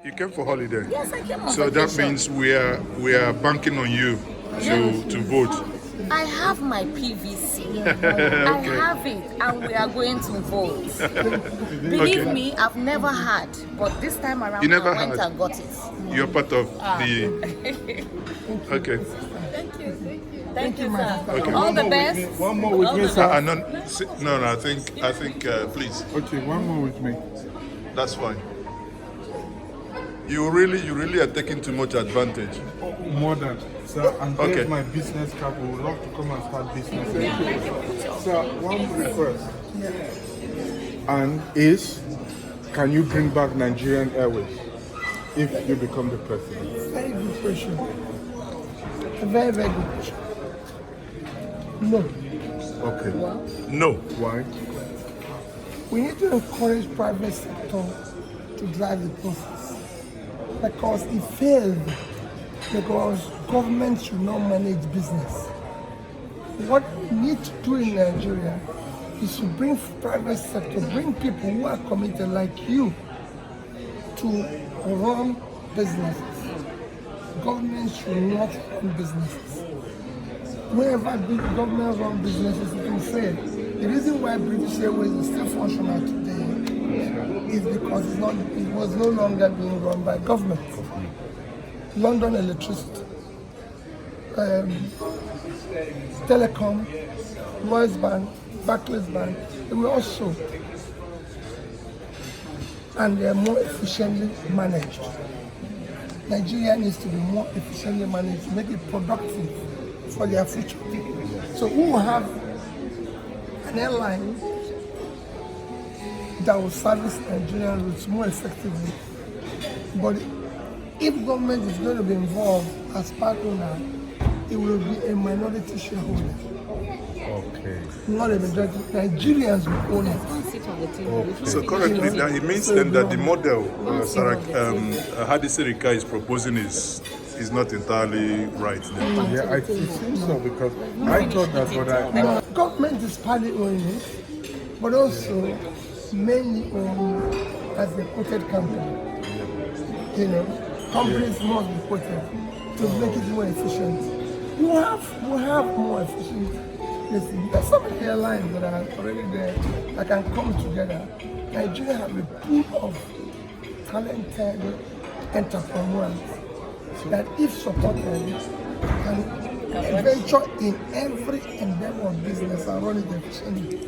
You came for holiday. Yes, I came on So vacation. that means we are banking on you to vote. I have my PVC. I Okay. have it, and we are going to vote. Believe Okay. me, I've never had, but this time around, You never I went had? and got it. You're part of the. Okay. Thank you, sir. Okay. All the best. One more with me, sir. No, I think, please, Okay, one more with me. that's fine. You really are taking too much advantage. More than, sir, and Okay. here's my business card. We would love to come and start business. Sir, one request. And is, can you bring back Nigerian Airways if you become the president? Very good question. A very, very good question. No. Okay. No. Why? We need to encourage private sector to drive the process. Because it failed. Because government should not manage business. What we need to do in Nigeria is to bring private sector, bring people who are committed like you to run businesses. Government should not run businesses. Wherever big government run businesses, it will fail. The reason why British Airways is still functional today is because it was no longer being run by government. London Electricity, Telecom, Lloyds Bank, Barclays Bank, they were also, and they are more efficiently managed. Nigeria needs to be more efficiently managed to make it productive for their future. So we will have an airline that will service Nigerian routes more effectively. But if government is going to be involved as part owner, it will be a minority shareholder. Okay. Not a majority. Nigerians will own it. So currently, now it means then that the model Hadi Sirika is proposing is not entirely right. Then. Yeah, I think so because I thought that, but I Government is partly owning it, but also mainly owned as a quoted company. You know, companies must be quoted to make it more efficient. We have more efficient. Listen, there's so many airlines that are already there that can come together. Nigeria have a pool of talented entrepreneurs that, if supported, can venture in every endeavor of business and run it efficiently.